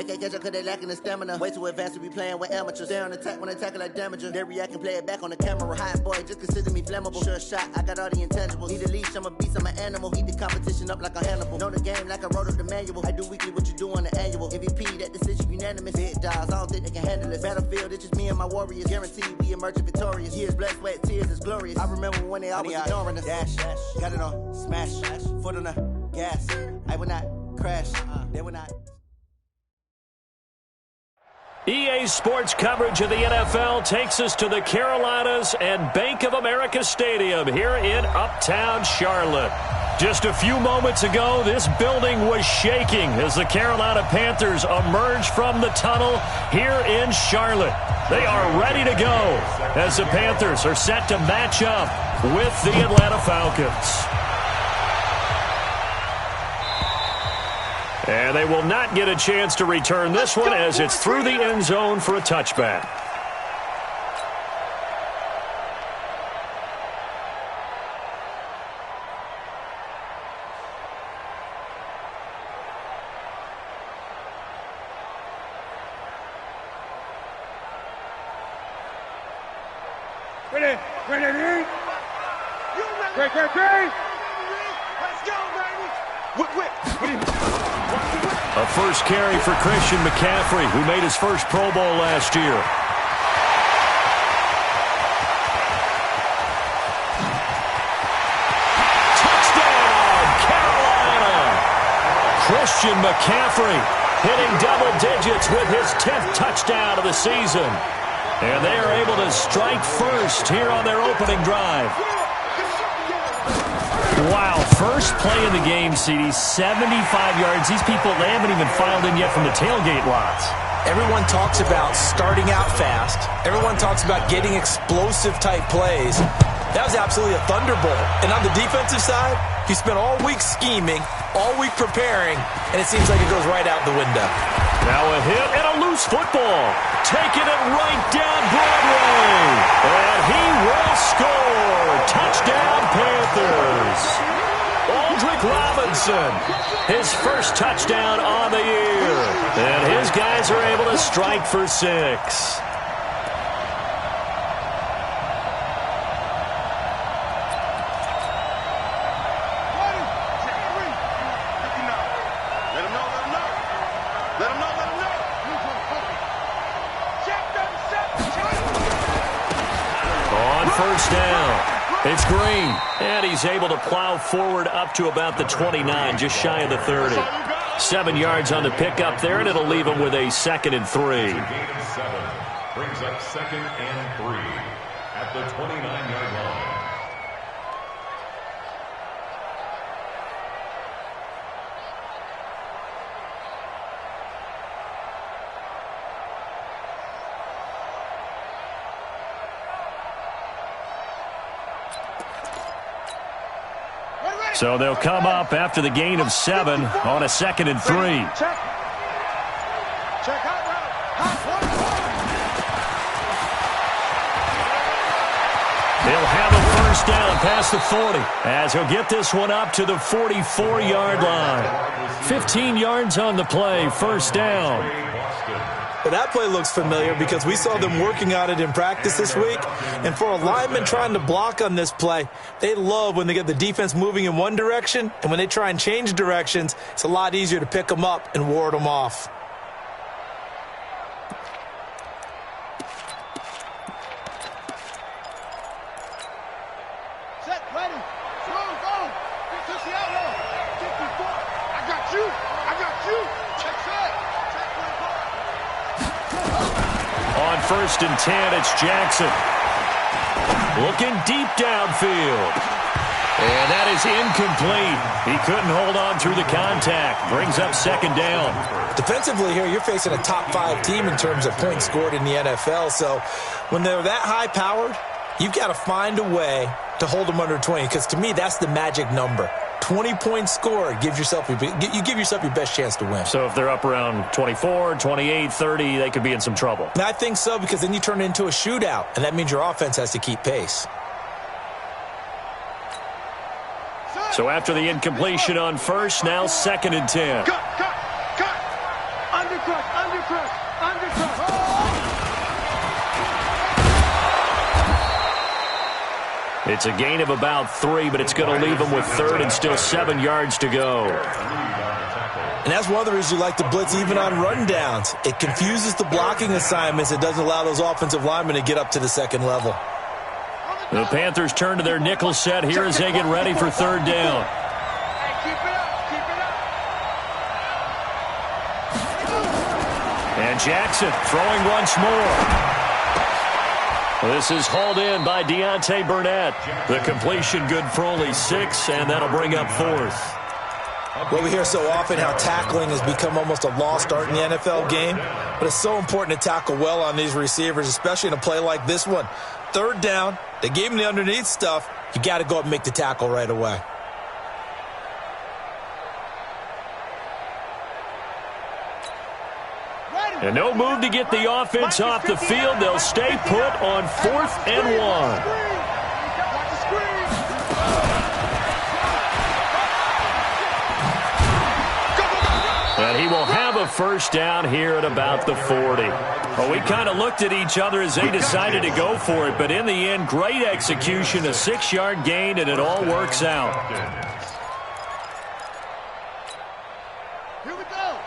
They can't catch up cause they lacking the stamina. Way too advanced to be playing with amateurs. Stay on attack when they tackle like damager. They react and play it back on the camera. Hot boy, just consider me flammable. Sure shot, I got all the intangibles. Need a leash, I'm a beast, I'm an animal. Heat the competition up like a Hannibal. Know the game like I wrote up the manual. I do weekly what you do on the annual. MVP, that decision unanimous. Big dogs, I don't think they can handle it. Battlefield, it's just me and my warriors. Guaranteed we emerge victorious. Years, blood, sweat, tears is glorious. I remember when they always ignoring us. Dash, got it on, smash, foot on the gas. I will not crash, they will not. EA Sports coverage of the NFL takes us to the Carolinas and Bank of America Stadium here in Uptown Charlotte. Just a few moments ago, this building was shaking as the Carolina Panthers emerged from the tunnel here in Charlotte. They are ready to go as the Panthers are set to match up with the Atlanta Falcons. And they will not get a chance to return this one as it's through the end zone for a touchback. Ready? Let's go, baby! A first carry for Christian McCaffrey, who made his first Pro Bowl last year. Touchdown, Carolina! Christian McCaffrey hitting double digits with his 10th touchdown of the season. And they are able to strike first here on their opening drive. Wow, first play in the game, CD, 75 yards. These people, they haven't even filed in yet from the tailgate lots. Everyone talks about starting out fast. Everyone talks about getting explosive-type plays. That was absolutely a thunderbolt. And on the defensive side, he spent all week scheming, all week preparing, and it seems like it goes right out the window. Now a hit and a loose football. Taking it right down Broadway. And he will score. Touchdown, Panthers. Aldrick Robinson, his first touchdown on the year. And his guys are able to strike for 6. First down. It's Green. And he's able to plow forward up to about the 29, just shy of the 30. 7 yards on the pickup there, and it'll leave him with a 2nd and 3. Gain of 7 brings up 2nd and 3 at the 29-yard line. So they'll come up after the gain of 7 on a 2nd and 3. He'll have a first down past the 40 as he'll get this one up to the 44-yard line. 15 yards on the play, first down. Well, that play looks familiar because we saw them working on it in practice this week. And for a lineman trying to block on this play, they love when they get the defense moving in one direction. And when they try and change directions, it's a lot easier to pick them up and ward them off. Set, ready, throw, go. Get to Seattle. Get before. I got you. Check set. On 1st and 10, it's Jackson. Looking deep downfield. And that is incomplete. He couldn't hold on through the contact. Brings up 2nd down. Defensively here, you're facing a top-5 team in terms of points scored in the NFL. So when they're that high-powered, you've got to find a way to hold them under 20. Because to me, that's the magic number. 20 points scored, you give yourself your best chance to win. So if they're up around 24, 28, 30, they could be in some trouble. And I think so, because then you turn it into a shootout, and that means your offense has to keep pace. So after the incompletion on 1st, now 2nd and 10. Cut. Undercut. It's a gain of about 3, but it's going to leave them with third and still 7 yards to go. And that's one of the reasons you like to blitz even on run downs. It confuses the blocking assignments. It doesn't allow those offensive linemen to get up to the second level. The Panthers turn to their nickel set here as they get ready for third down. And Jackson throwing once more. This is hauled in by Deontay Burnett. The completion good for only 6, and that'll bring up fourth. Well, we hear so often how tackling has become almost a lost art in the NFL game, but it's so important to tackle well on these receivers, especially in a play like this one. Third down, they gave him the underneath stuff. You got to go up and make the tackle right away. And no move to get the offense off the field. They'll stay put on 4th and 1. And he will have a first down here at about the 40. Well, we kind of looked at each other as they decided to go for it, but in the end, great execution, a 6-yard gain, and it all works out. Here we go.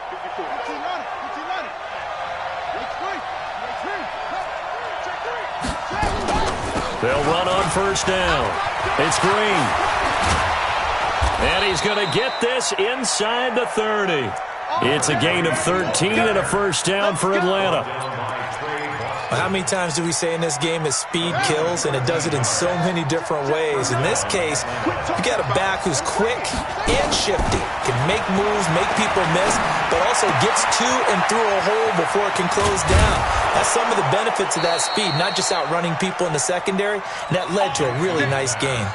They'll run on first down. It's Green. And he's going to get this inside the 30. It's a gain of 13 and a first down for Atlanta. Well, how many times do we say in this game that speed kills, and it does it in so many different ways? In this case, you got a back who's quick and shifty, can make moves, make people miss, but also gets to and through a hole before it can close down. That's some of the benefits of that speed, not just outrunning people in the secondary, and that led to a really nice gain.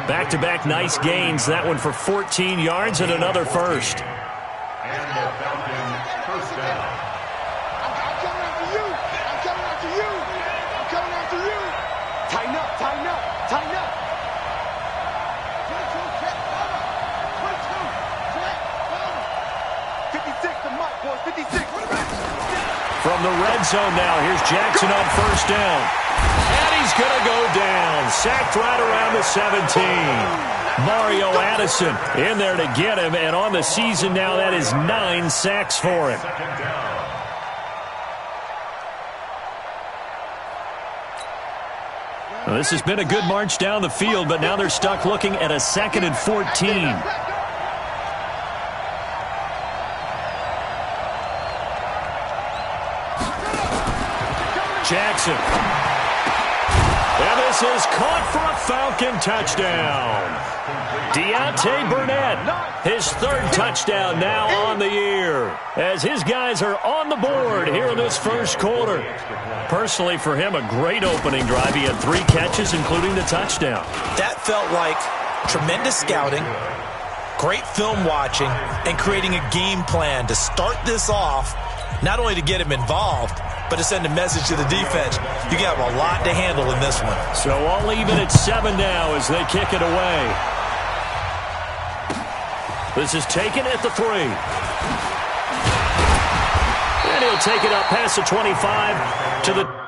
Back-to-back nice gains, that one for 14 yards and another first. And the Falcons first down. I'm coming after you. I'm coming after you. I'm coming after you. Tighten up, tighten up, tighten up. 22, check, cover. 22, check, cover. 56, the mic, boys, 56. From the red zone now, here's Jackson on first down. And he's going to go down. Sacked right around the 17. Mario Addison in there to get him, and on the season now, that is 9 sacks for him. Well, this has been a good march down the field, but now they're stuck looking at a 2nd and 14. Jackson. And this is caught for a Falcon touchdown. Deontay Burnett, his 3rd touchdown now on the year, as his guys are on the board here in this first quarter. Personally, for him, a great opening drive. He had 3 catches, including the touchdown. That felt like tremendous scouting, great film watching, and creating a game plan to start this off, not only to get him involved, but to send a message to the defense. You got a lot to handle in this one. So all even at 7 now as they kick it away. This is taken at the 3. And he'll take it up past the 25 to the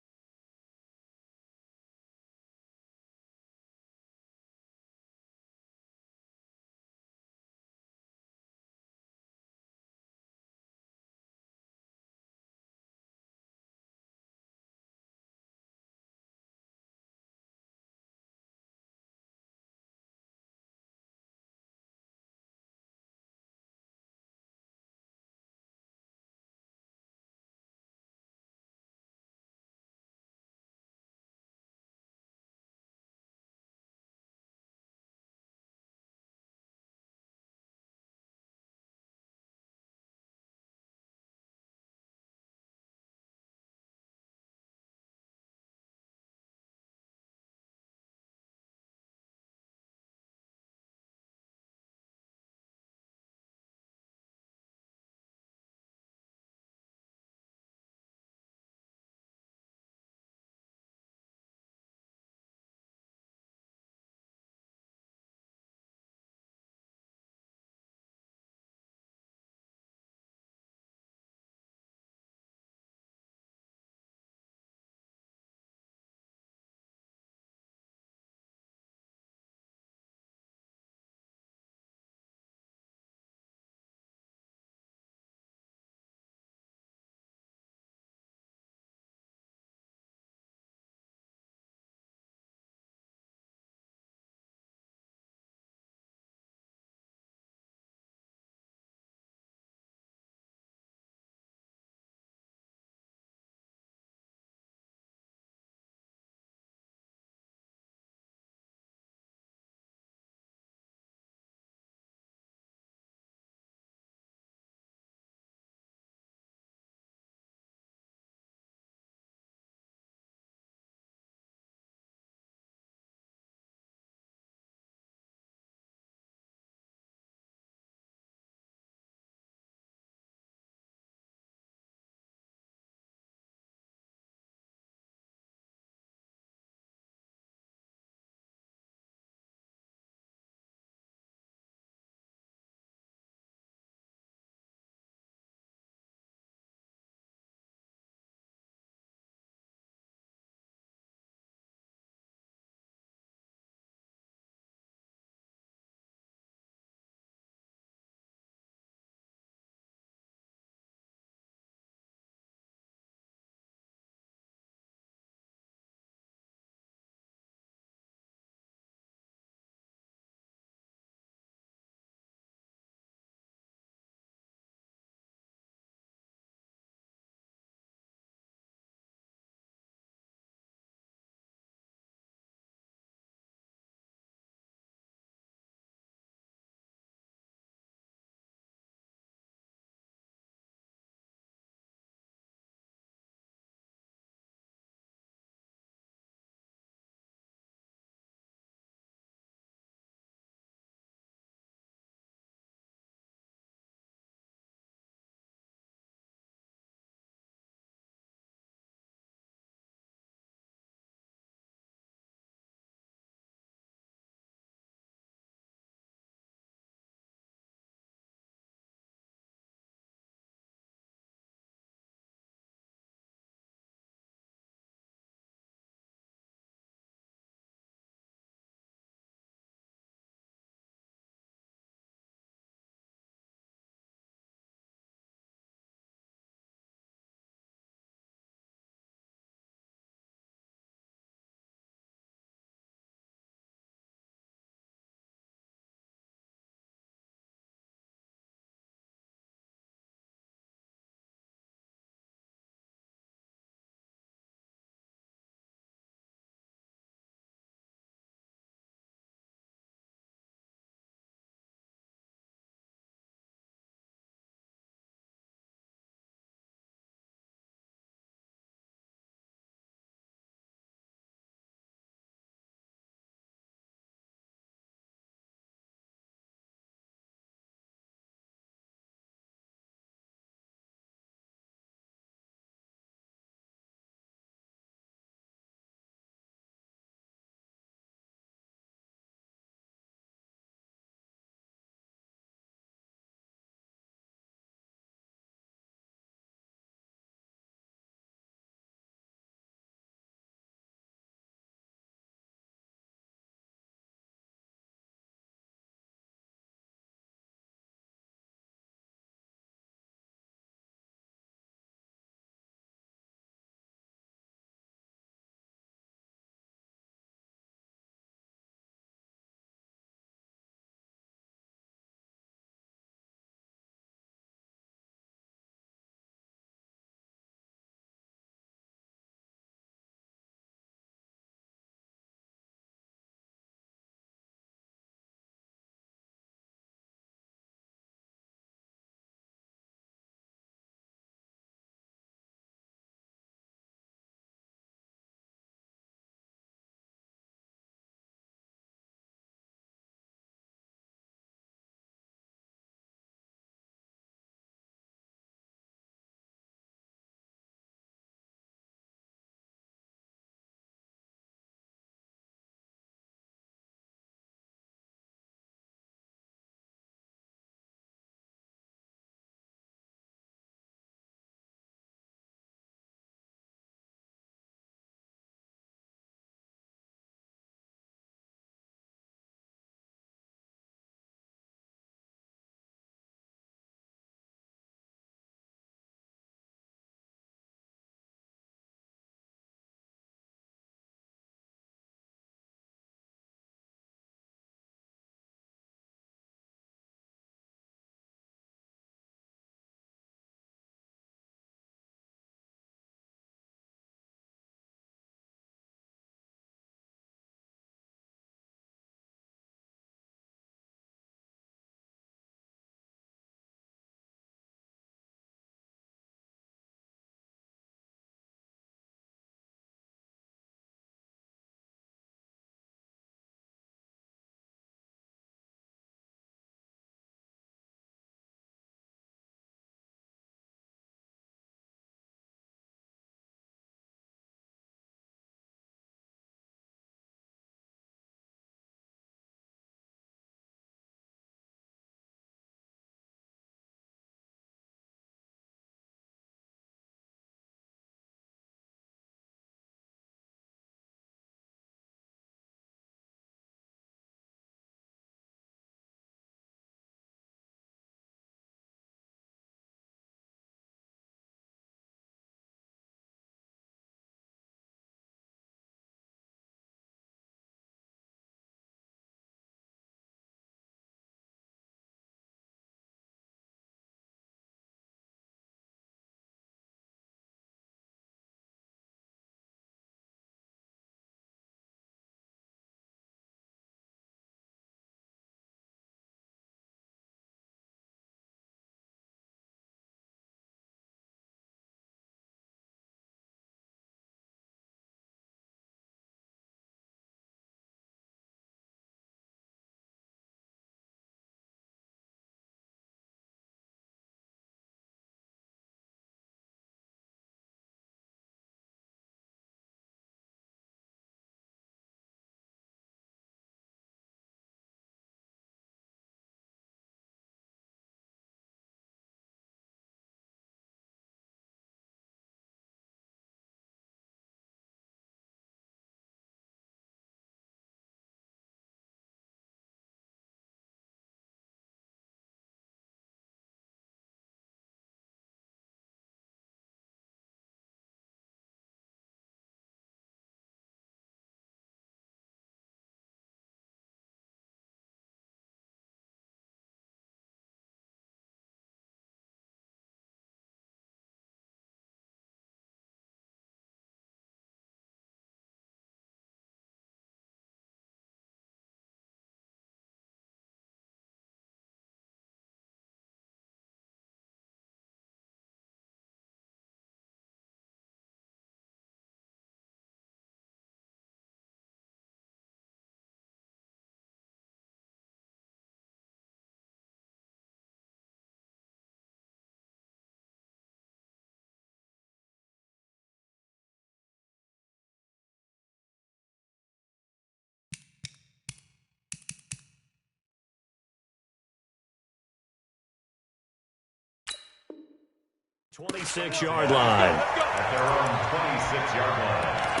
26-yard line. At their own 26-yard line.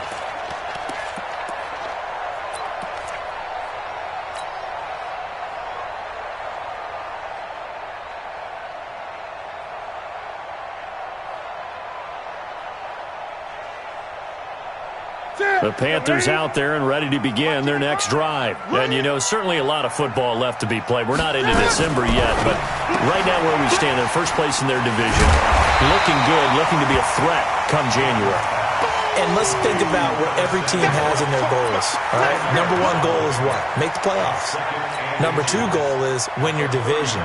The Panthers out there and ready to begin their next drive. And, you know, certainly a lot of football left to be played. We're not into December yet, but right now where we stand, in first place in their division, looking good, looking to be a threat come January. And let's think about what every team has in their goals. All right? Number one goal is what? Make the playoffs. Number two goal is win your division.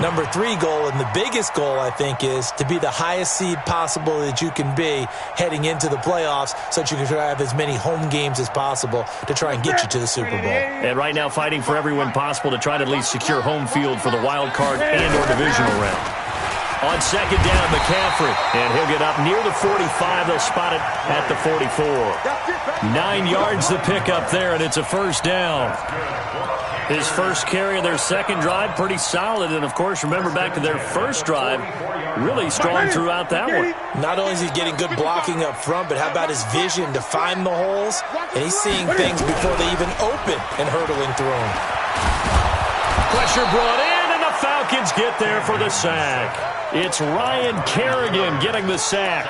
Number three goal, and the biggest goal, I think, is to be the highest seed possible that you can be heading into the playoffs so that you can have as many home games as possible to try and get you to the Super Bowl. And right now fighting for every win possible to try to at least secure home field for the wild card and or divisional round. On second down, McCaffrey, and he'll get up near the 45. They'll spot it at the 44. 9 yards the pickup there, and it's a first down. His first carry of their second drive, pretty solid. And, of course, remember back to their first drive, really strong throughout that one. Not only is he getting good blocking up front, but how about his vision to find the holes? And he's seeing things before they even open and hurtling through them. Pressure brought in, and the Falcons get there for the sack. It's Ryan Kerrigan getting the sack.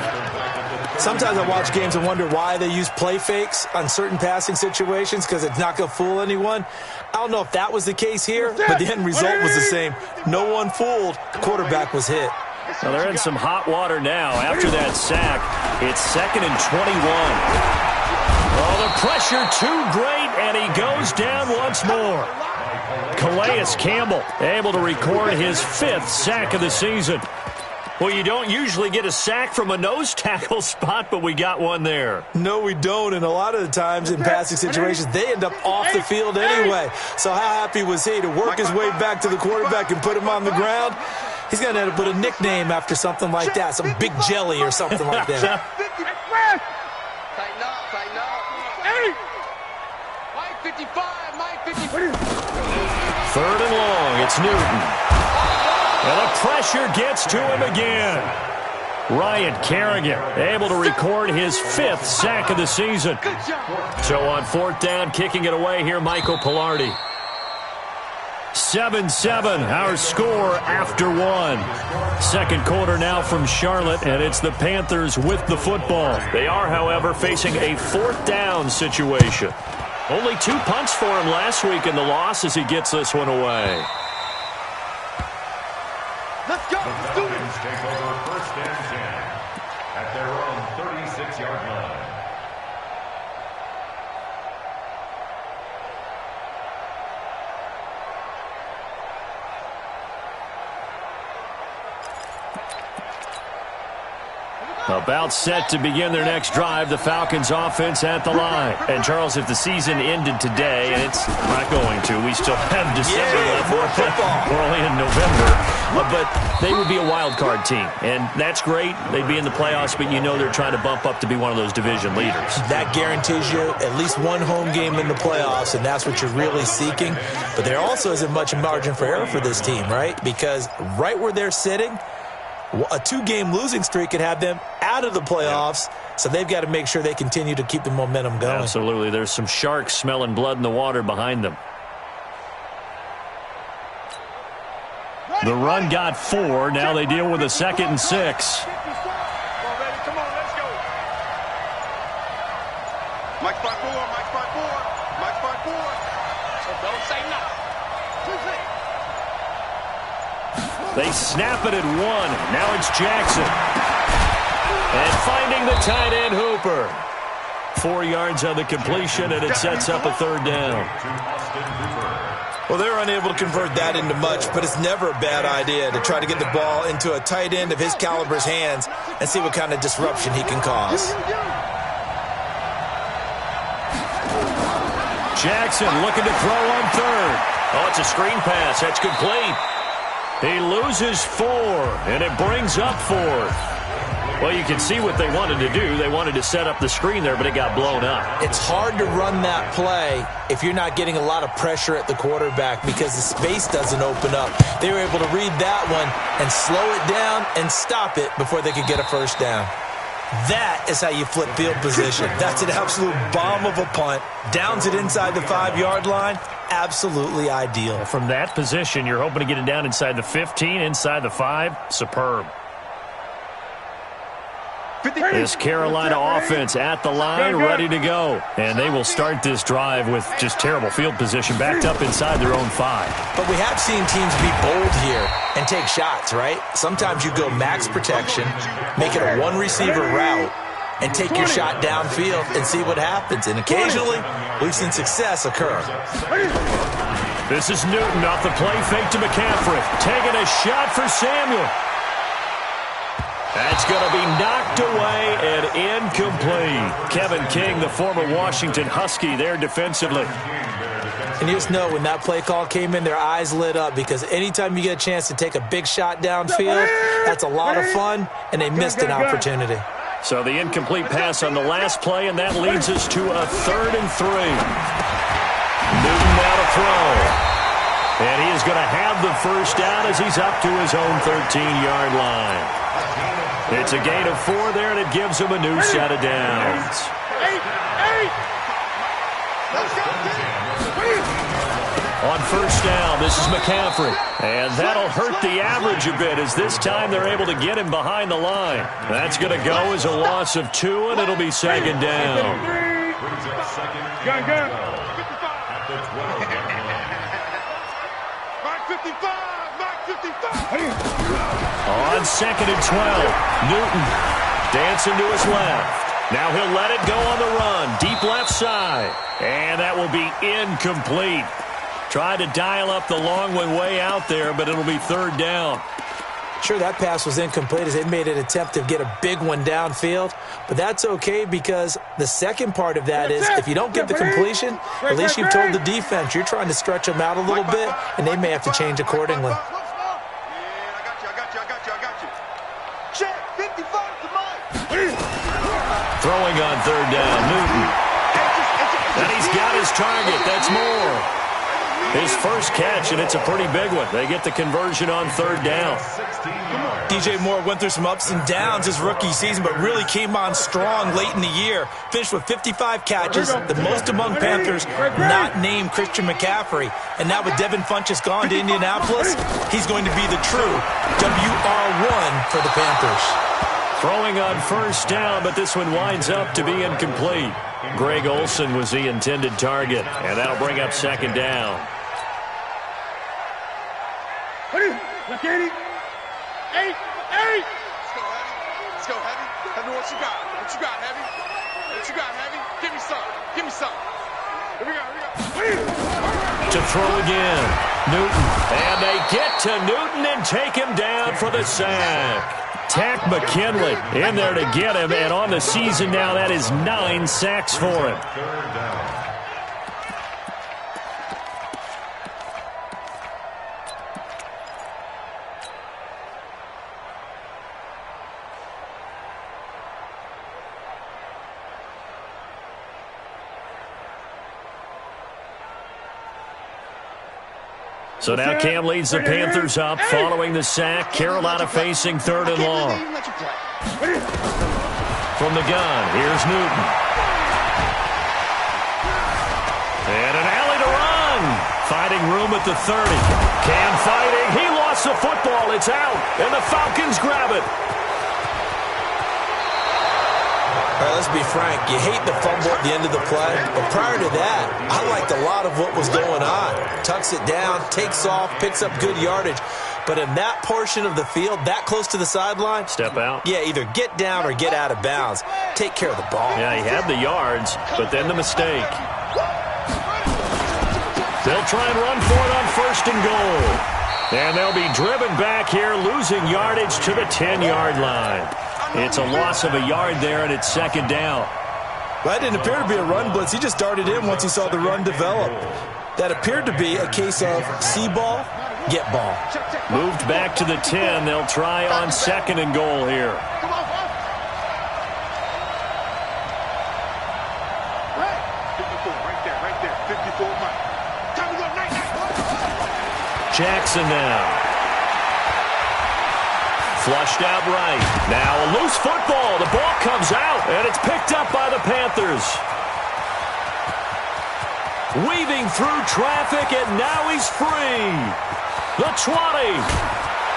Sometimes I watch games and wonder why they use play fakes on certain passing situations because it's not going to fool anyone. I don't know if that was the case here, but the end result was the same. No one fooled. The quarterback was hit. Well, they're in some hot water now. After that sack, it's 2nd and 21. Oh, the pressure too great, and he goes down once more. Calais Campbell able to record his 5th sack of the season. Well, you don't usually get a sack from a nose tackle spot, but we got one there. No, we don't, and a lot of the times in passing situations, they end up off the field anyway. So how happy was he to work his way back to the quarterback and put him on the ground? He's going to end up with a nickname after something like that, some Big Jelly or something like that. Tighten up, tighten up. Hey! Mike 55, Mike 55. 3rd and long, it's Newton. And the pressure gets to him again. Ryan Kerrigan able to record his 5th sack of the season. So on 4th down, kicking it away here, Michael Pilardi. 7-7, our score after 1. Second quarter now from Charlotte, and it's the Panthers with the football. They are, however, facing a 4th down situation. Only 2 punts for him last week in the loss as he gets this one away. Let's go. The Falcons take over 1st and 10 at their own 36-yard line. About set to begin their next drive, the Falcons offense at the line. And, Charles, if the season ended today, and it's not going to, we still have December left. We're only in November. But they would be a wild card team, and that's great. They'd be in the playoffs, but you know they're trying to bump up to be one of those division leaders. That guarantees you at least one home game in the playoffs, and that's what you're really seeking. But there also isn't much margin for error for this team, right? Because right where they're sitting, a 2-game losing streak could have them out of the playoffs, so they've got to make sure they continue to keep the momentum going. Absolutely. There's some sharks smelling blood in the water behind them. The run got 4. Now they deal with a 2nd and 6. Come on, let's go. Mike 5-4, Mike 5-4, Mike 5-4. So don't say nothing. They snap it at 1. Now it's Jackson. And finding the tight end, Hooper. 4 yards on the completion, and it sets up a 3rd down. Well, they're unable to convert that into much, but it's never a bad idea to try to get the ball into a tight end of his caliber's hands and see what kind of disruption he can cause. Jackson looking to throw on 3rd. Oh, it's a screen pass. That's complete. He loses 4, and it brings up 4th. Well, you can see what they wanted to do. They wanted to set up the screen there, but it got blown up. It's hard to run that play if you're not getting a lot of pressure at the quarterback because the space doesn't open up. They were able to read that one and slow it down and stop it before they could get a first down. That is how you flip field position. That's an absolute bomb of a punt. Downs it inside the 5-yard line. Absolutely ideal. From that position, you're hoping to get it down inside the 15, inside the 5. Superb. This Carolina offense at the line, ready to go. And they will start this drive with just terrible field position, backed up inside their own 5. But we have seen teams be bold here and take shots, right? Sometimes you go max protection, make it a one-receiver route, and take your shot downfield and see what happens. And occasionally, we've seen success occur. This is Newton off the play fake to McCaffrey. Taking a shot for Samuel. That's going to be knocked away and incomplete. Kevin King, the former Washington Husky, there defensively. And you just know when that play call came in, their eyes lit up because anytime you get a chance to take a big shot downfield, that's a lot of fun, and they missed an opportunity. So the incomplete pass on the last play, and that leads us to a 3rd and 3. Newton now to throw. And he is going to have the first down as he's up to his own 13-yard line. It's a gain of 4 there, and it gives him a new set of downs. On first down, this is McCaffrey. And that'll hurt the average a bit as this time they're able to get him behind the line. That's going to go as a loss of 2, and it'll be 2nd down. On 2nd and 12, Newton dancing to his left. Now he'll let it go on the run, deep left side. And that will be incomplete. Tried to dial up the long one way out there, but it'll be 3rd down. Sure, that pass was incomplete as they made an attempt to get a big one downfield, but that's okay because the second part of that is if you don't get the completion, at least you've told the defense you're trying to stretch them out a little bit, and they may have to change accordingly. Throwing on 3rd down, Newton. And he's got his target. That's Moore. His first catch, and it's a pretty big one. They get the conversion on 3rd down. DJ Moore went through some ups and downs his rookie season, but really came on strong late in the year. Finished with 55 catches, the most among Panthers, not named Christian McCaffrey. And now with Devin Funchess gone to Indianapolis, he's going to be the true WR1 for the Panthers. Throwing on first down, but this one winds up to be incomplete. Greg Olsen was the intended target, and that'll bring up 2nd down. Let's go, Heavy. Let's go, Heavy. Heavy, what you got? What you got, Heavy? What you got, Heavy? Give me some. Give me some. Here we go. To throw again, Newton. And they get to Newton and take him down for the sack. Tack McKinley in there to get him, and on the season now, that is 9 sacks for him. So now Cam leads the Panthers up following the sack. Carolina facing 3rd and long. From the gun, here's Newton. And an alley to run. Finding room at the 30. Cam fighting. He lost the football. It's out. And the Falcons grab it. All right, let's be frank. You hate the fumble at the end of the play, but prior to that, I liked a lot of what was going on. Tucks it down, takes off, picks up good yardage. But in that portion of the field, that close to the sideline, step out. Yeah, either get down or get out of bounds. Take care of the ball. Yeah, he had the yards, but then the mistake. They'll try and run for it on 1st and goal. And they'll be driven back here, losing yardage to the 10-yard line. It's a loss of a yard there, and it's 2nd down. Well, that didn't appear to be a run blitz. He just darted in once he saw the run develop. That appeared to be a case of see ball, get ball. Moved back to the 10. They'll try on 2nd and goal here. Jackson now. Flushed out right. Now a loose football. The ball comes out, and it's picked up by the Panthers. Weaving through traffic, and now he's free. The 20.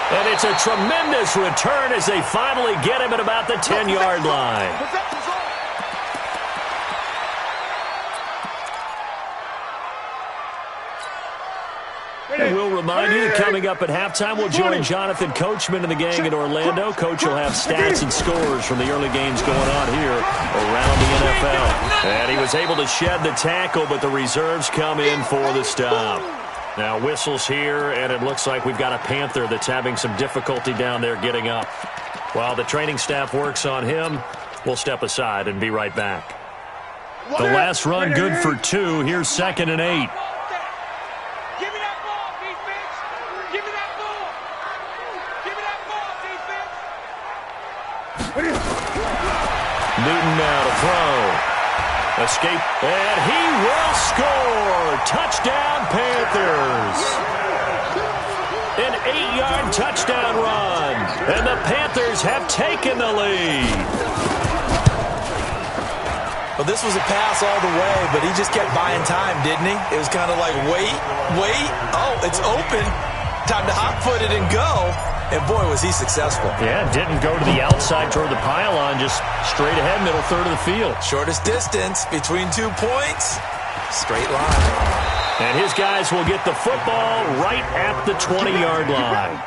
And it's a tremendous return as they finally get him at about the 10-yard line. And we'll remind you that coming up at halftime, we'll join Jonathan Coachman and the gang in Orlando. Coach will have stats and scores from the early games going on here around the NFL. And he was able to shed the tackle, but the reserves come in for the stop. Now whistles here, and it looks like we've got a Panther that's having some difficulty down there getting up. While the training staff works on him, we'll step aside and be right back. The last run good for 2. Here's 2nd and 8. Newton now to throw. Escape, and he will score. Touchdown, Panthers. An 8-yard touchdown run, and the Panthers have taken the lead. Well, this was a pass all the way, but he just kept buying time, didn't he? It was kind of like, wait. Oh, it's open. Time to hot-foot it and go. And, boy, was he successful. Yeah, didn't go to the outside toward the pylon, just straight ahead, middle third of the field. Shortest distance between 2 points, straight line. And his guys will get the football right at the 20-yard line.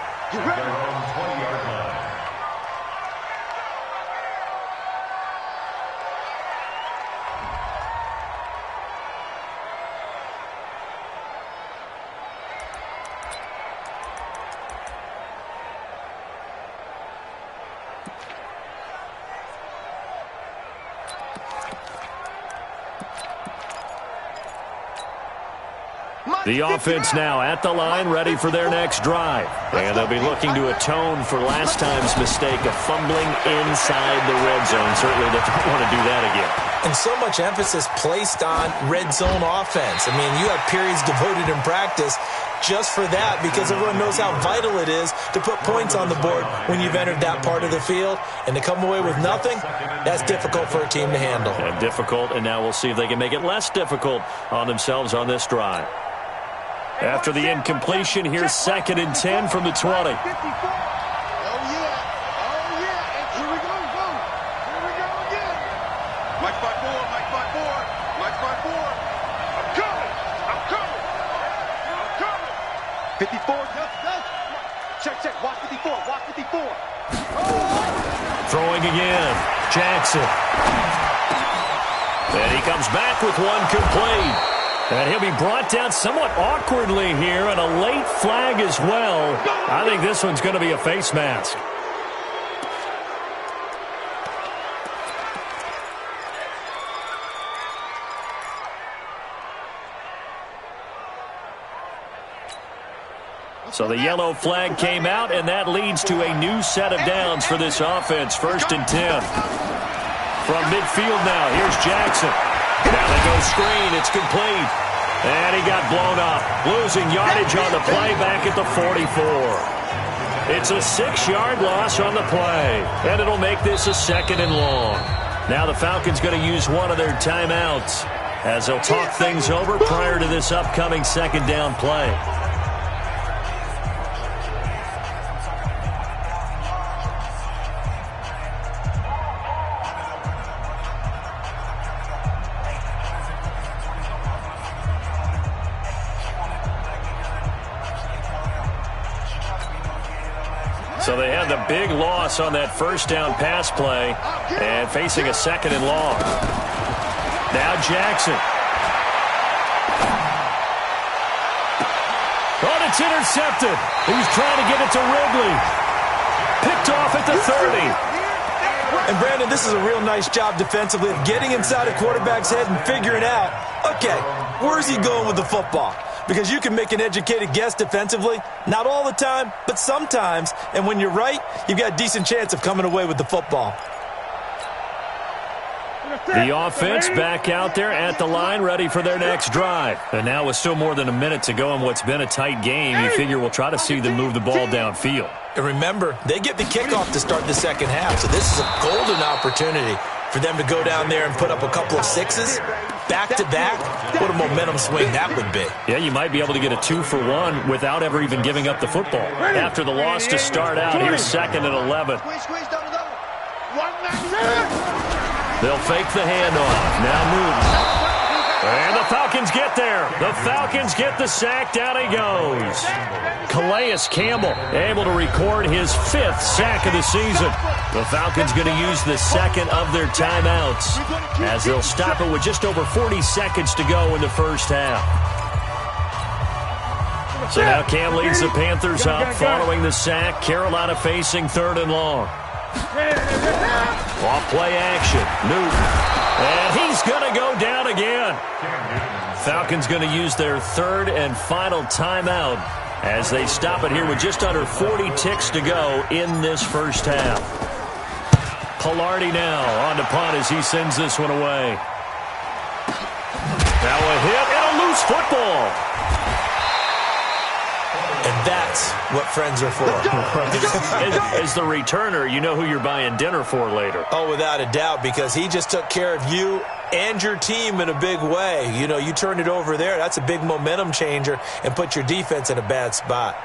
The offense now at the line, ready for their next drive. And they'll be looking to atone for last time's mistake of fumbling inside the red zone. Certainly they don't want to do that again. And so much emphasis placed on red zone offense. I mean, you have periods devoted in practice just for that because everyone knows how vital it is to put points on the board when you've entered that part of the field. And to come away with nothing, that's difficult for a team to handle. And difficult, and now we'll see if they can make it less difficult on themselves on this drive. After the incompletion, here's 2nd and 10 from the 20. Oh, yeah. And here we go. Here we go again. Mike by 4. I'm coming. 54. Check. Watch 54. Throwing again. Jackson. And he comes back with one complete. And he'll be brought down somewhat awkwardly here, and a late flag as well. I think this one's going to be a face mask. So the yellow flag came out, and that leads to a new set of downs for this offense. 1st and 10. From midfield now, here's Jackson. Now they go screen. It's complete. And he got blown up. Losing yardage on the play back at the 44. It's a 6-yard loss on the play. And it'll make this a 2nd and long. Now the Falcons going to use one of their timeouts as they'll talk things over prior to this upcoming 2nd down play. So they had the big loss on that 1st down pass play and facing a 2nd and long. Now Jackson. Oh, it's intercepted. He's trying to get it to Ridley. Picked off at the 30. And Brandon, this is a real nice job defensively of getting inside a quarterback's head and figuring out, okay, where's he going with the football? Because you can make an educated guess defensively. Not all the time, but sometimes. And when you're right, you've got a decent chance of coming away with the football. The offense back out there at the line, ready for their next drive. And now with still more than a minute to go in what's been a tight game, you figure we'll try to see them move the ball downfield. And remember, they get the kickoff to start the second half, so this is a golden opportunity for them to go down there and put up a couple of sixes back-to-back. What a momentum swing that would be. Yeah, you might be able to get a 2-for-1 without ever even giving up the football. After the loss to start out, here's 2nd and 11. They'll fake the handoff. Now Newton. And the Falcons get there. The Falcons get the sack. Down he goes. Calais Campbell able to record his 5th sack of the season. The Falcons going to use the 2nd of their timeouts as they'll stop it with just over 40 seconds to go in the first half. So now Cam leads the Panthers up following the sack. Carolina facing 3rd and long. Off play action. Newton. And he's going to go down again. Falcons going to use their 3rd and final timeout as they stop it here with just under 40 ticks to go in this first half. Pilardi now on to punt as he sends this one away. Now a hit and a loose football. And that's what friends are for. As the returner, you know who you're buying dinner for later. Oh, without a doubt, because he just took care of you and your team in a big way. You know, you turned it over there. That's a big momentum changer and put your defense in a bad spot.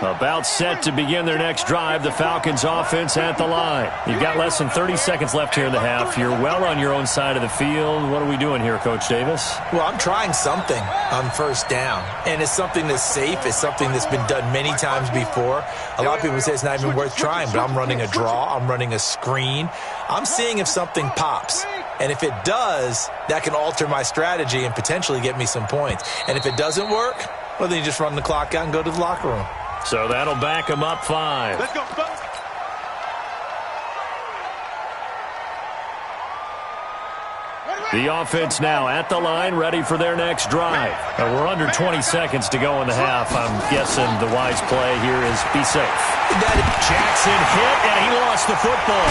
About set to begin their next drive. The Falcons offense at the line. You've got less than 30 seconds left here in the half. You're well on your own side of the field. What are we doing here, Coach Davis? Well, I'm trying something on first down. And it's something that's safe. It's something that's been done many times before. A lot of people say it's not even worth trying, but I'm running a draw. I'm running a screen. I'm seeing if something pops. And if it does, that can alter my strategy and potentially get me some points. And if it doesn't work, well, then you just run the clock out and go to the locker room. So that'll back them up 5. Let's go, folks. The offense now at the line, ready for their next drive. We're under 20 seconds to go in the half. I'm guessing the wise play here is be safe. Jackson hit, and he lost the football.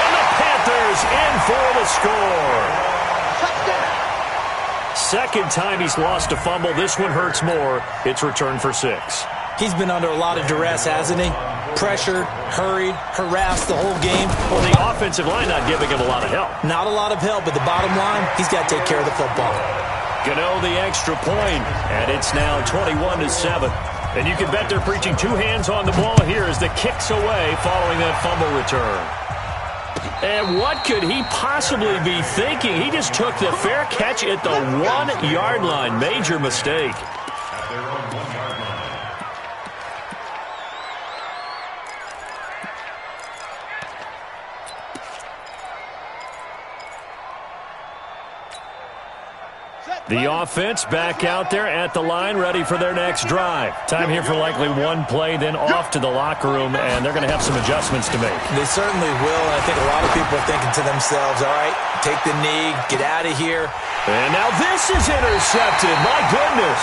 And the Panthers in for the score. Second time he's lost a fumble. This one hurts more. It's returned for 6. He's been under a lot of duress, hasn't he? Pressured, hurried, harassed the whole game. Well, the offensive line not giving him a lot of help. Not a lot of help, but the bottom line, he's got to take care of the football. Gano the extra point, and it's now 21-7. And you can bet they're preaching 2 hands on the ball here as the kick's away following that fumble return. And what could he possibly be thinking? He just took the fair catch at the 1-yard line. Major mistake. At their own 1-yard line. The offense back out there at the line, ready for their next drive. Time here for likely one play, then off to the locker room, and they're going to have some adjustments to make. They certainly will, and I think a lot of people are thinking to themselves, all right, take the knee, get out of here. And now this is intercepted. My goodness.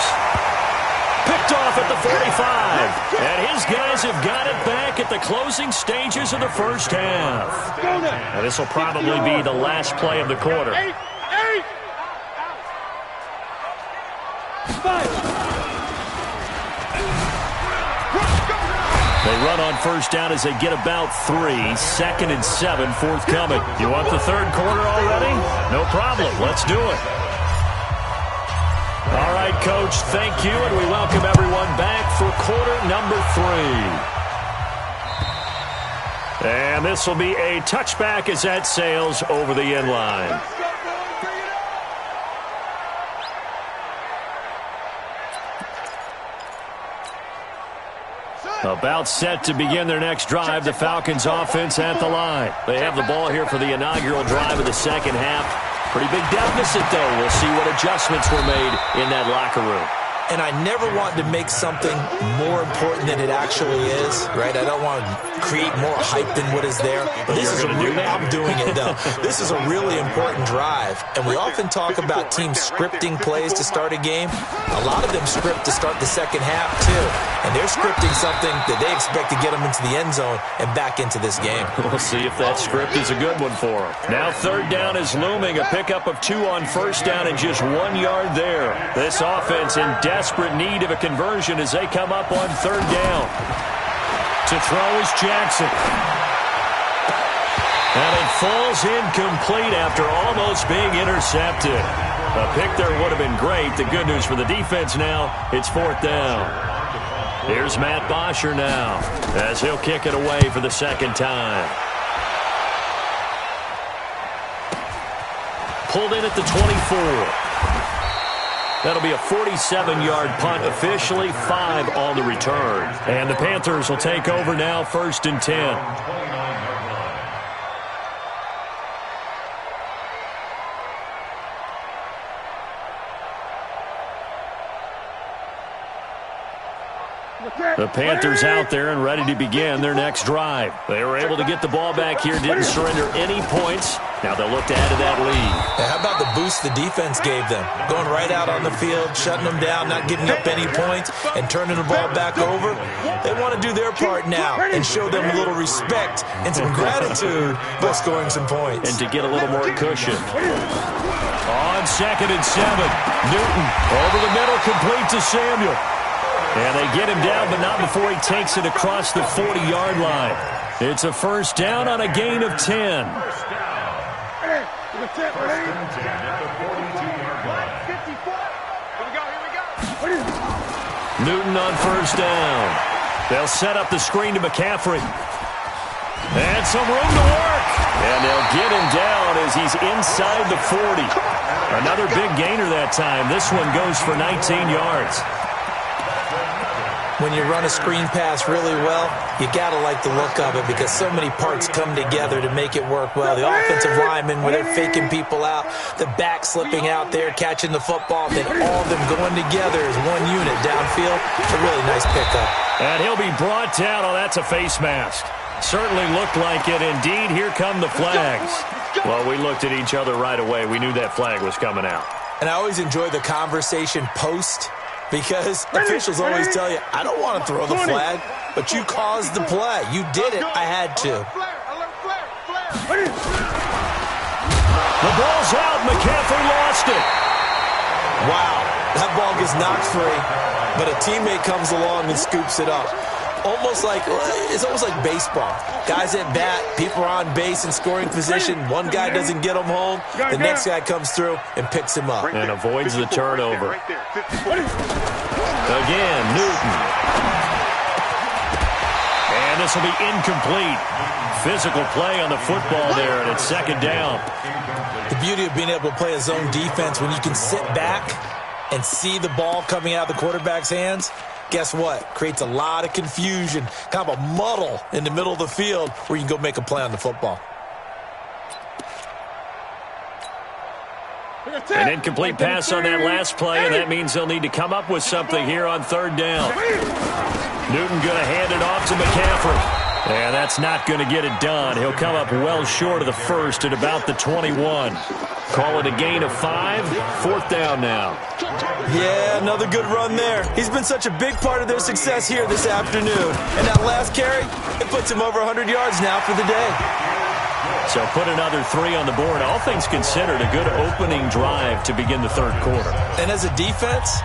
Picked off at the 45. And his guys have got it back at the closing stages of the first half. Now this will probably be the last play of the quarter. They run on first down as they get about 3. 2nd and 7, forthcoming. You want the third quarter already? No problem. Let's do it. All right, Coach, thank you, and we welcome everyone back for quarter number 3. And this will be a touchback as that sails over the end line. About set to begin their next drive, the Falcons offense at the line. They have the ball here for the inaugural drive of the second half. Pretty big deficit, though. We'll see what adjustments were made in that locker room. and I never want to make something more important than it actually is, right? I don't want to create more hype than what is there. But this is I'm doing it, though. This is a really important drive, and we often talk about teams scripting plays to start a game. A lot of them script to start the second half, too, and they're scripting something that they expect to get them into the end zone and back into this game. We'll see if that script is a good one for them. Now third down is looming, a pickup of 2 on first down and just 1 yard there. This offense in desperate need of a conversion as they come up on third down. To throw is Jackson. And it falls incomplete after almost being intercepted. A pick there would have been great. The good news for the defense now, it's fourth down. Here's Matt Bosher now as he'll kick it away for the second time. Pulled in at the 24. That'll be a 47-yard punt, officially 5 on the return. And the Panthers will take over now, 1st and 10. The Panthers out there and ready to begin their next drive. They were able to get the ball back here, didn't surrender any points. Now they'll look to add to that lead. Now, how about the boost the defense gave them? Going right out on the field, shutting them down, not giving up any points, and turning the ball back over. They want to do their part now and show them a little respect and some gratitude by scoring some points. And to get a little more cushion. On 2nd and 7, Newton over the middle, complete to Samuel. And they get him down, but not before he takes it across the 40-yard line. It's a first down on a gain of 10. Newton on first down. They'll set up the screen to McCaffrey. And some room to work. And they'll get him down as he's inside the 40. Another big gainer that time. This one goes for 19 yards. When you run a screen pass really well, you got to like the look of it because so many parts come together to make it work well. The offensive linemen, where they're faking people out, the back slipping out there, catching the football, then all of them going together as one unit downfield. It's a really nice pickup. And he'll be brought down. Oh, that's a face mask. Certainly looked like it. Indeed, here come the flags. Well, we looked at each other right away. We knew that flag was coming out. And I always enjoy the conversation post, because officials always tell you, I don't want to throw the flag, but you caused the play. You did it. I had to. The ball's out. McCaffrey lost it. Wow. That ball gets knocked free, but a teammate comes along and scoops it up. It's almost like baseball. Guys at bat, people are on base in scoring position. One guy doesn't get him home. The next guy comes through and picks him up. And avoids the turnover. Again, Newton. And this will be incomplete. Physical play on the football there, and it's second down. The beauty of being able to play a zone defense when you can sit back and see the ball coming out of the quarterback's hands, guess what? Creates a lot of confusion, kind of a muddle in the middle of the field where you can go make a play on the football. An incomplete pass on that last play, and that means they'll need to come up with something here on third down. Newton going to hand it off to McCaffrey. And that's not going to get it done. He'll come up well short of the first at about the 21. Call it a gain of 5. Fourth down now. Yeah, another good run there. He's been such a big part of their success here this afternoon. And that last carry, it puts him over 100 yards now for the day. So put another 3 on the board. All things considered, a good opening drive to begin the third quarter. And as a defense,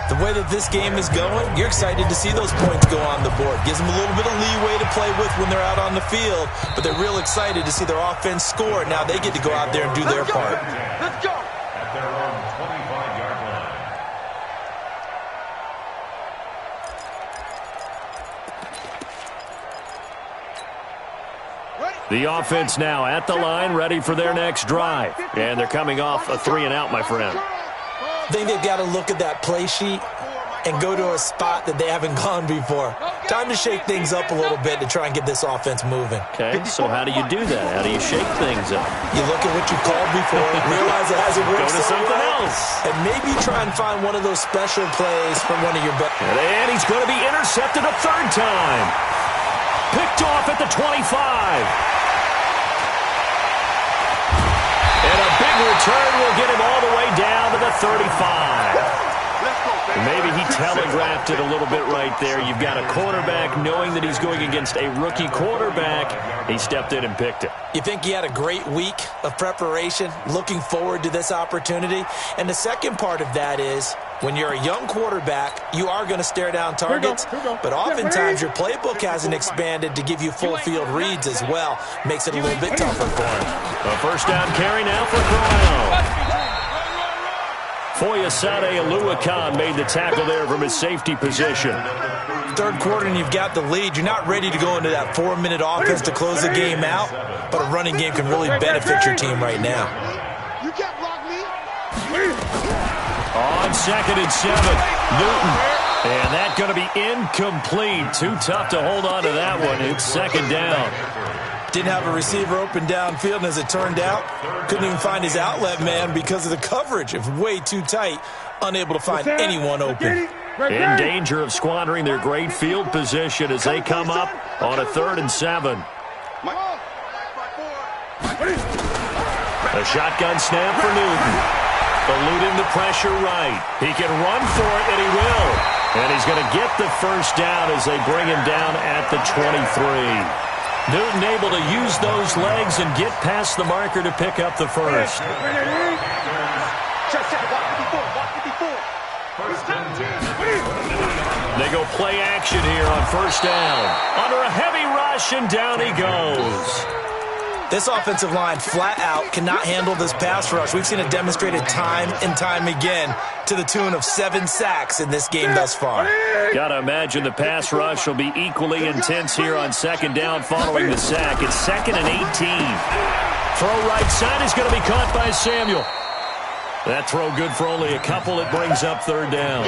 the way that this game is going, you're excited to see those points go on the board. Gives them a little bit of leeway to play with when they're out on the field, but they're real excited to see their offense score. Now they get to go out there and do their part. Let's go. At their own 25-yard line. The offense now at the line, ready for their next drive. And they're coming off a 3-and-out, my friend. I think they've got to look at that play sheet and go to a spot that they haven't gone before. Time to shake things up a little bit to try and get this offense moving. Okay, so how do you do that? How do you shake things up? You look at what you called before, realize it hasn't worked Go to something else. and maybe try and find one of those special plays from one of your best. And he's going to be intercepted a third time. Picked off at the 25. And a big return will get him all the way down to the 35. Maybe he telegraphed it a little bit right there. You've got a quarterback knowing that he's going against a rookie quarterback. He stepped in and picked it. You think he had a great week of preparation, looking forward to this opportunity? And the second part of that is, when you're a young quarterback, you are going to stare down targets, but oftentimes your playbook hasn't expanded to give you full field reads as well. Makes it a little bit tougher for him. A first down carry now for Corral. Foyesade Aluakan made the tackle there from his safety position. Third quarter and you've got the lead. You're not ready to go into that 4-minute offense to close the game out, but a running game can really benefit your team right now. You can't block me. On 2nd and 7, Newton. And that's going to be incomplete. Too tough to hold on to that one. It's 2nd down. Didn't have a receiver open downfield, and as it turned out, couldn't even find his outlet man because of the coverage. It was way too tight, unable to find anyone open. In danger of squandering their great field position as they come up on a 3rd and 7. A shotgun snap for Newton. Eluding the pressure right. He can run for it, and he will. And he's going to get the first down as they bring him down at the 23. Newton able to use those legs and get past the marker to pick up the first. They go play action here on first down. Under a heavy rush, and down he goes. This offensive line flat out cannot handle this pass rush. We've seen it demonstrated time and time again to the tune of 7 sacks in this game thus far. Got to imagine the pass rush will be equally intense here on 2nd down following the sack. It's 2nd and 18. Throw right side is going to be caught by Samuel. That throw good for only a couple. It brings up 3rd down.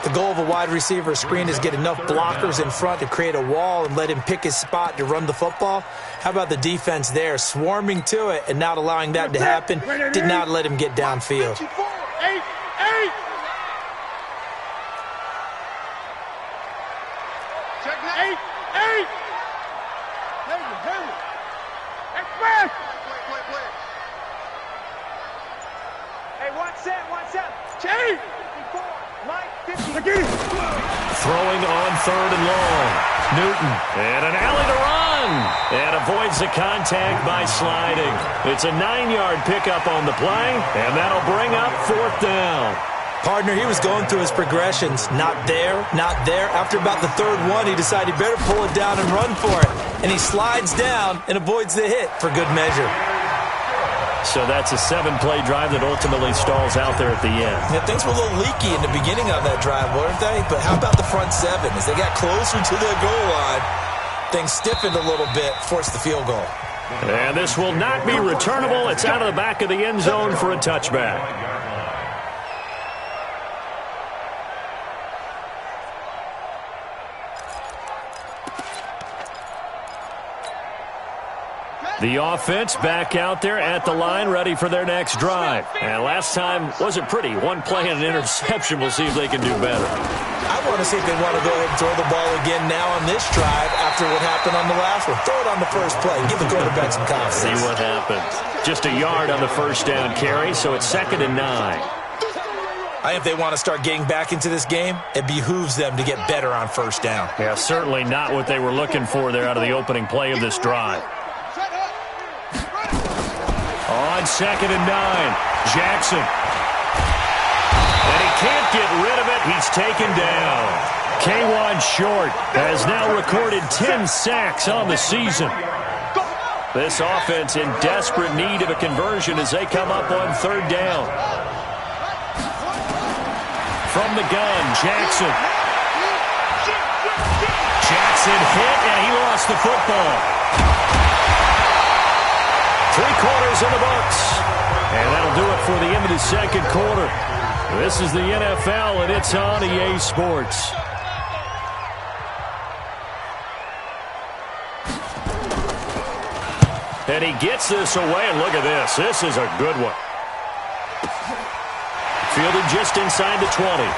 The goal of a wide receiver screen is get enough blockers in front to create a wall and let him pick his spot to run the football. How about the defense there, swarming to it and not allowing that to happen? Did not let him get downfield. Throwing on 3rd and long. Newton, and an alley to run. And avoids the contact by sliding. It's a 9-yard pickup on the play, and that'll bring up 4th down. Partner, he was going through his progressions. Not there, not there. After about the 3rd one, he decided he better pull it down and run for it. And he slides down and avoids the hit for good measure. So that's a 7-play drive that ultimately stalls out there at the end. Yeah, things were a little leaky in the beginning of that drive, weren't they? But how about the front 7? As they got closer to their goal line, things stiffened a little bit, forced the field goal. And this will not be returnable. It's out of the back of the end zone for a touchback. The offense back out there at the line, ready for their next drive. And last time wasn't pretty. 1 play and an interception. We'll see if they can do better. I want to see if they want to go ahead and throw the ball again now on this drive after what happened on the last one. Throw it on the first play. Give the quarterback some confidence. See what happens. Just a yard on the first down carry, so it's 2nd and 9. I think if they want to start getting back into this game, it behooves them to get better on first down. Yeah, certainly not what they were looking for there out of the opening play of this drive. On 2nd and 9, Jackson. And he can't get rid of it. He's taken down. K'Wan Short has now recorded 10 sacks on the season. This offense in desperate need of a conversion as they come up on 3rd down. From the gun, Jackson. Jackson hit, and he lost the football. 3 quarters in the books. And that'll do it for the end of the 2nd quarter. This is the NFL, and it's on EA Sports. And he gets this away, and look at this. This is a good one. Fielded just inside the 20.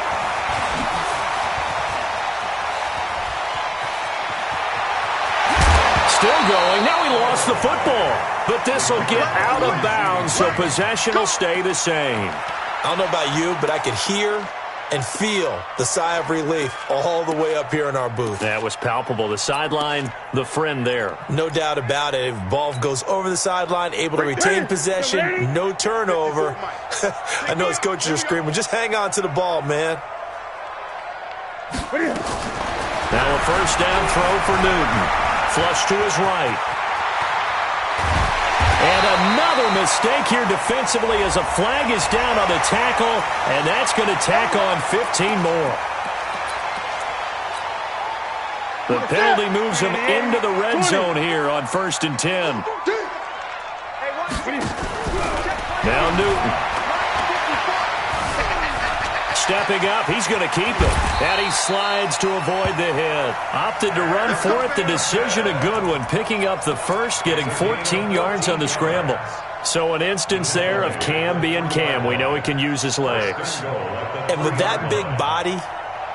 Still going. Now he lost the football. But this will get out of bounds, so possession will stay the same. I don't know about you, but I could hear and feel the sigh of relief all the way up here in our booth. That was palpable. The sideline, the friend there. No doubt about it. If ball goes over the sideline, able to retain possession, no turnover. I know his coaches are screaming, just hang on to the ball, man. Now a first down throw for Newton. Flush to his right. And another mistake here defensively as a flag is down on the tackle, and that's going to tack on 15 more. The penalty moves him into the red zone here on 1st and 10. Now Newton. Stepping up, he's going to keep it. And he slides to avoid the hit. Opted to run for it. The decision a good one. Picking up the first, getting 14 yards on the scramble. So an instance there of Cam being Cam. We know he can use his legs. And with that big body,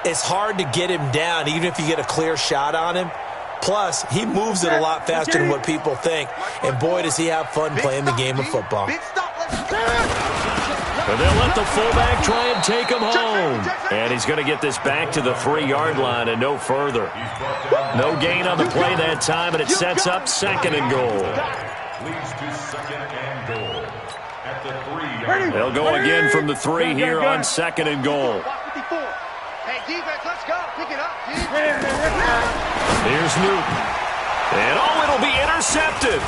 it's hard to get him down, even if you get a clear shot on him. Plus, he moves it a lot faster than what people think. And boy, does he have fun playing the game of football. And they'll let the fullback try and take him home. And he's going to get this back to the 3-yard line and no further. No gain on the play that time, and it sets up 2nd and goal. They'll go again from the 3 here on 2nd and goal. Hey, defense, let's go. Pick it up. Here's Newton. And it'll be intercepted.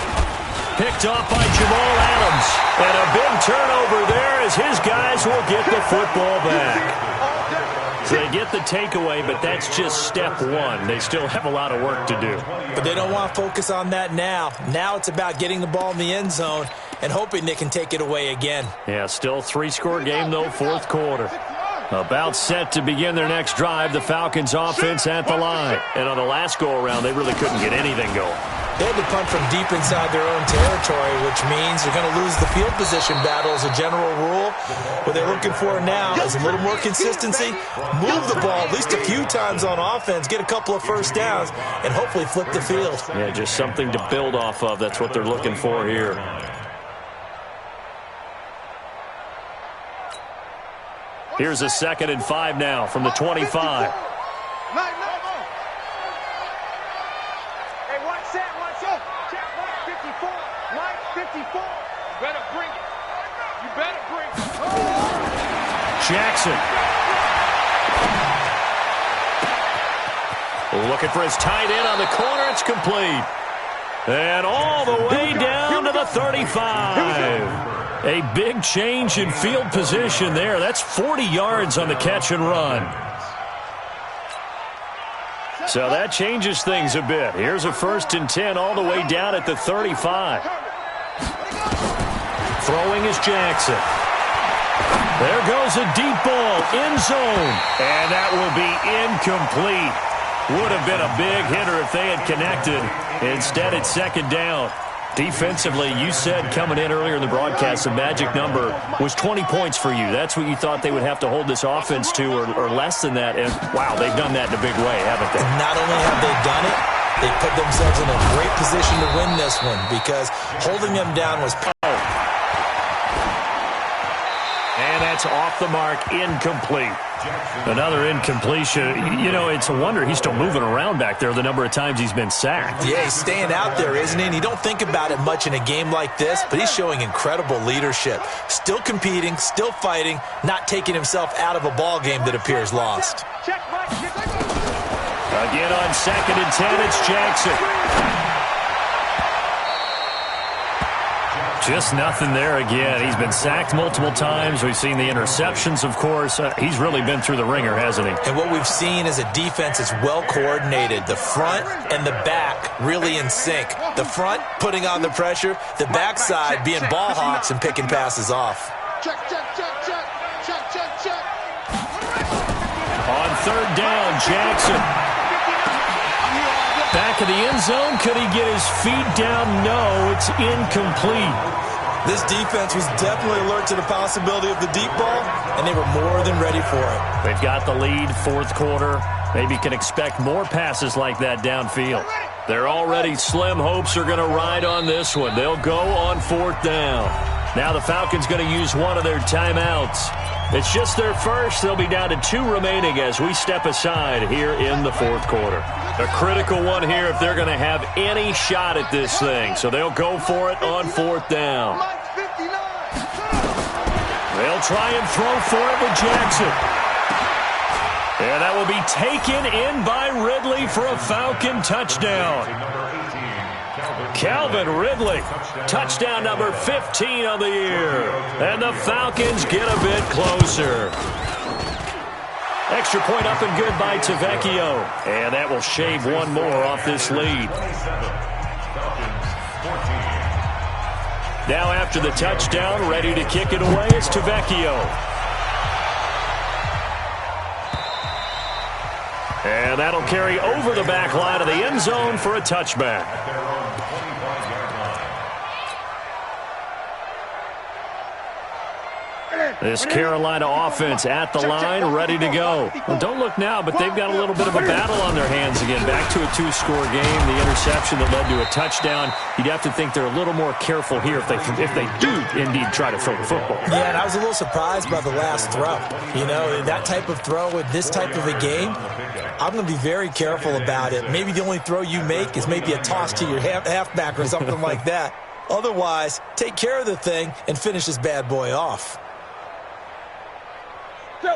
Picked off by Jamal Adams. And a big turnover there as his guys will get the football back. So they get the takeaway, but that's just step one. They still have a lot of work to do. But they don't want to focus on that now. Now it's about getting the ball in the end zone and hoping they can take it away again. Yeah, still 3-score game, though, 4th quarter. About set to begin their next drive, the Falcons offense at the line. And on the last go-around, they really couldn't get anything going. They had to punt from deep inside their own territory, which means they're going to lose the field position battle as a general rule. What they're looking for now is a little more consistency, move the ball at least a few times on offense, get a couple of first downs, and hopefully flip the field. Yeah, just something to build off of. That's what they're looking for here. Here's a 2nd and 5 now from the 25. Jackson. Looking for his tight end on the corner. It's complete. And all the way down to the 35. A big change in field position there. That's 40 yards on the catch and run. So that changes things a bit. Here's a 1st and 10 all the way down at the 35. Throwing is Jackson. There goes a deep ball, end zone, and that will be incomplete. Would have been a big hitter if they had connected. Instead, it's 2nd down. Defensively, you said coming in earlier in the broadcast, the magic number was 20 points for you. That's what you thought they would have to hold this offense to, or less than that. And, wow, they've done that in a big way, haven't they? Not only have they done it, they put themselves in a great position to win this one because holding them down was powerful. And that's off the mark, incomplete. Another incompletion. You know, it's a wonder he's still moving around back there the number of times he's been sacked. Yeah, he's staying out there, isn't he? And you don't think about it much in a game like this, but he's showing incredible leadership. Still competing, still fighting, not taking himself out of a ball game that appears lost. Again on 2nd and 10, it's Jackson. Just nothing there again. He's been sacked multiple times. We've seen the interceptions, of course. He's really been through the ringer, hasn't he? And what we've seen is a defense that's well coordinated. The front and the back really in sync. The front putting on the pressure. The backside being ball hawks and picking passes off. Check, check, check, check. Check, check, check. third down. Jackson. Back of the end zone. Could he get his feet down? No, it's incomplete. This defense was definitely alert to the possibility of the deep ball, and they were more than ready for it. They've got the lead, fourth quarter. Maybe can expect more passes like that downfield. They're already slim hopes are going to ride on this one. They'll go on fourth down. Now the Falcons going to use one of their timeouts. It's just their first. They'll be down to 2 remaining as we step aside here in the fourth quarter. A critical one here if they're going to have any shot at this thing. So they'll go for it on fourth down. They'll try and throw for it with Jackson. And that will be taken in by Ridley for a Falcon touchdown. Calvin Ridley, touchdown number 15 of the year. And the Falcons get a bit closer. Extra point up and good by Tavecchio. And that will shave one more off this lead. Now after the touchdown, ready to kick it away is Tavecchio. And that'll carry over the back line of the end zone for a touchback. This Carolina offense at the line, ready to go. Well, don't look now, but they've got a little bit of a battle on their hands again. Back to a 2-score game. The interception that led to a touchdown. You'd have to think they're a little more careful here if they do indeed try to throw the football. Yeah, and I was a little surprised by the last throw. You know, that type of throw in this type of a game, I'm going to be very careful about it. Maybe the only throw you make is maybe a toss to your halfback or something like that. Otherwise, take care of the thing and finish this bad boy off.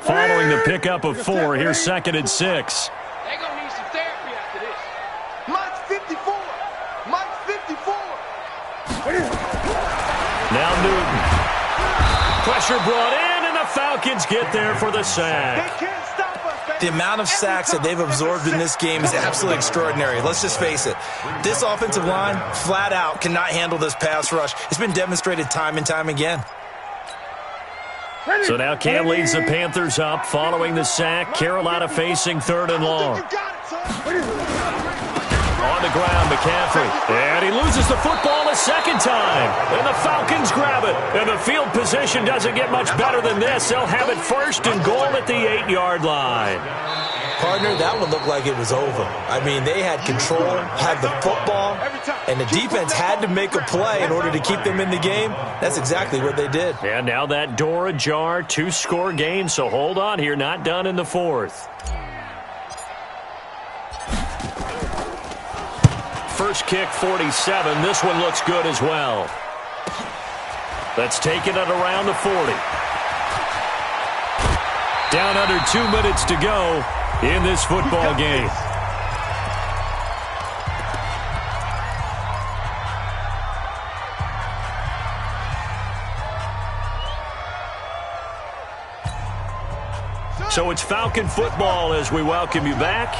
Following the pickup of 4, here's 2nd and 6. They're going to need some therapy after this. Mike's 54. Mike's 54. Now Newton. Pressure brought in, and the Falcons get there for the sack. They can't stop us, baby. The amount of sacks that they've absorbed in this game is absolutely extraordinary. Let's just face it. This offensive line, flat out, cannot handle this pass rush. It's been demonstrated time and time again. So now Cam leads the Panthers up following the sack. Carolina facing 3rd and long. On the ground, McCaffrey. And he loses the football a second time. And the Falcons grab it. And the field position doesn't get much better than this. They'll have it 1st and goal at the 8-yard line. Partner, that one looked like it was over. I mean, they had control, had the football, and the defense had to make a play in order to keep them in the game. That's exactly what they did. And now that door ajar, 2-score game, so hold on here, not done in the 4th. First kick, 47. This one looks good as well. That's taken it around the 40. Down under 2 minutes to go in this football game. So it's Falcon football as we welcome you back.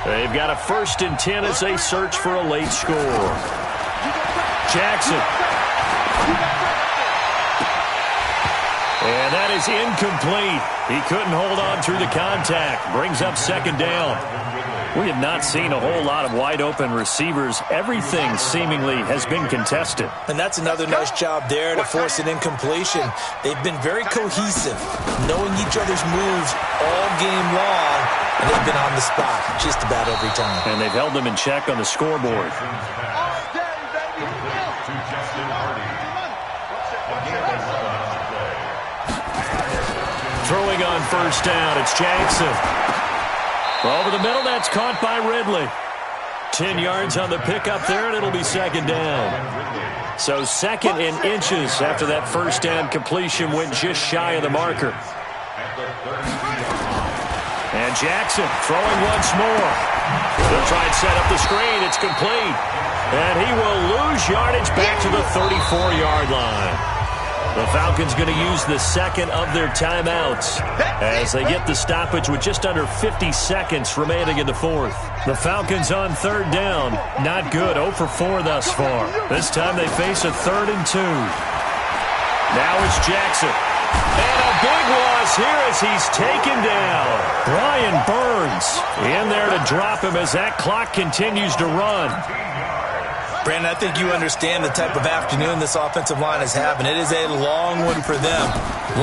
They've got a 1st and 10 as they search for a late score. Jackson. And that is incomplete. He couldn't hold on through the contact. Brings up 2nd down. We have not seen a whole lot of wide-open receivers. Everything seemingly has been contested. And that's another nice job there to force an incompletion. They've been very cohesive, knowing each other's moves all game long, and they've been on the spot just about every time. And they've held them in check on the scoreboard. Throwing on 1st down, it's Jackson. Over the middle, that's caught by Ridley. 10 yards on the pickup there, and it'll be 2nd down. So 2nd in inches after that 1st down completion went just shy of the marker. And Jackson throwing once more. They'll try and set up the screen. It's complete. And he will lose yardage back to the 34-yard line. The Falcons going to use the 2nd of their timeouts as they get the stoppage with just under 50 seconds remaining in the 4th. The Falcons on 3rd down. Not good. 0 for 4 thus far. This time they face a 3rd and 2. Now it's Jackson. And a big loss here as he's taken down. Brian Burns in there to drop him as that clock continues to run. Brandon, I think you understand the type of afternoon this offensive line is having. It is a long one for them.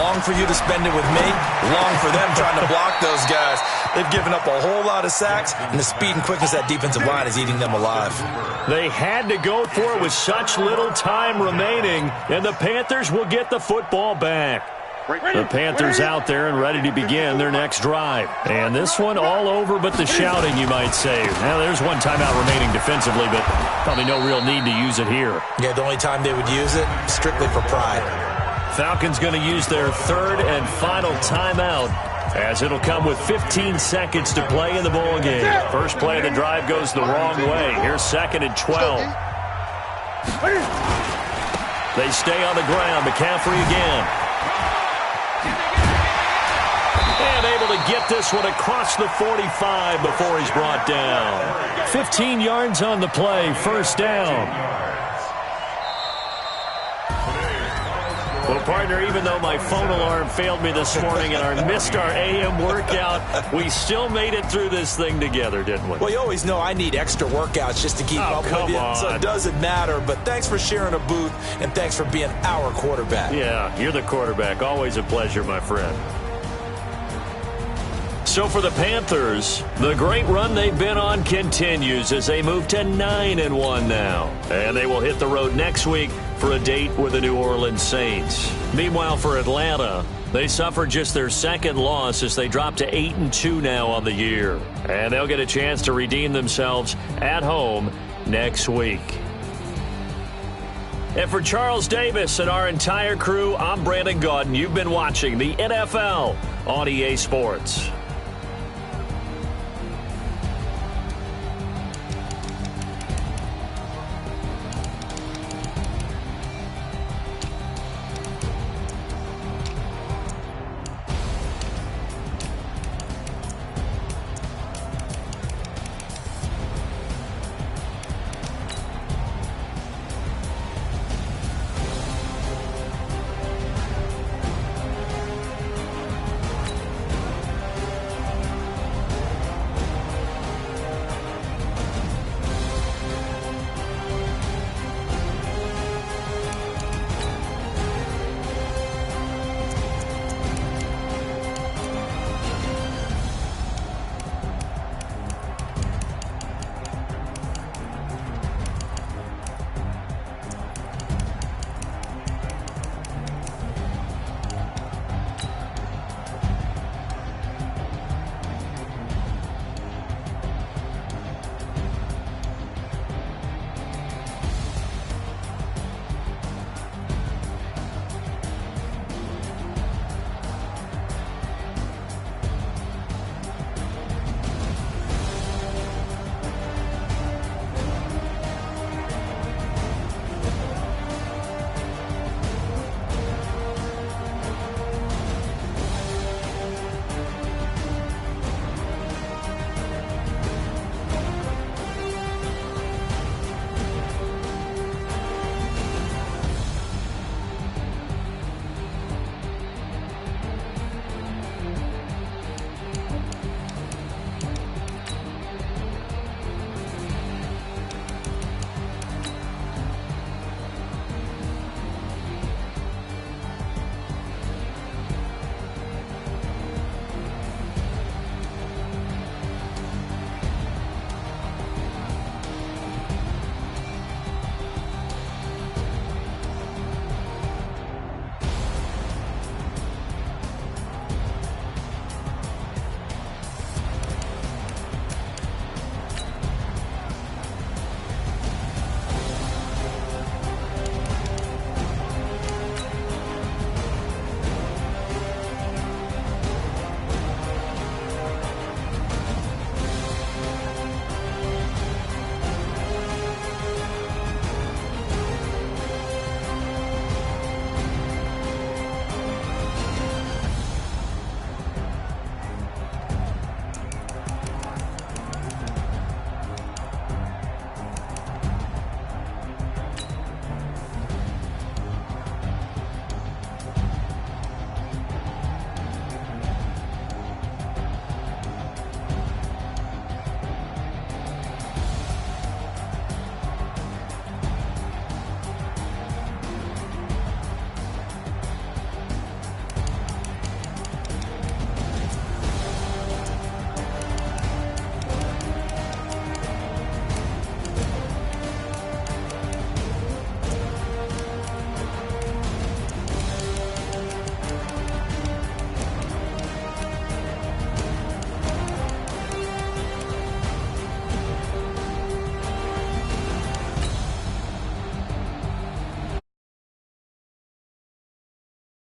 Long for you to spend it with me. Long for them trying to block those guys. They've given up a whole lot of sacks, and the speed and quickness of that defensive line is eating them alive. They had to go for it with such little time remaining, and the Panthers will get the football back. The Panthers out there and ready to begin their next drive. And this one all over but the shouting, you might say. Now, there's one timeout remaining defensively, but probably no real need to use it here. Yeah, the only time they would use it, strictly for pride. Falcons going to use their third and final timeout, as it'll come with 15 seconds to play in the ball game. First play of the drive goes the wrong way. Here's 2nd and 12. They stay on the ground. McCaffrey again. And able to get this one across the 45 before he's brought down. 15 yards on the play, first down. Well, partner, even though my phone alarm failed me this morning and I missed our AM workout, we still made it through this thing together, didn't we? Well, you always know I need extra workouts just to keep up with you, so it doesn't matter. But thanks for sharing a booth, and thanks for being our quarterback. Yeah, you're the quarterback. Always a pleasure, my friend. So for the Panthers, the great run they've been on continues as they move to 9-1 now. And they will hit the road next week for a date with the New Orleans Saints. Meanwhile, for Atlanta, they suffered just their second loss as they drop to 8-2 now on the year. And they'll get a chance to redeem themselves at home next week. And for Charles Davis and our entire crew, I'm Brandon Gaudin. You've been watching the NFL on EA Sports.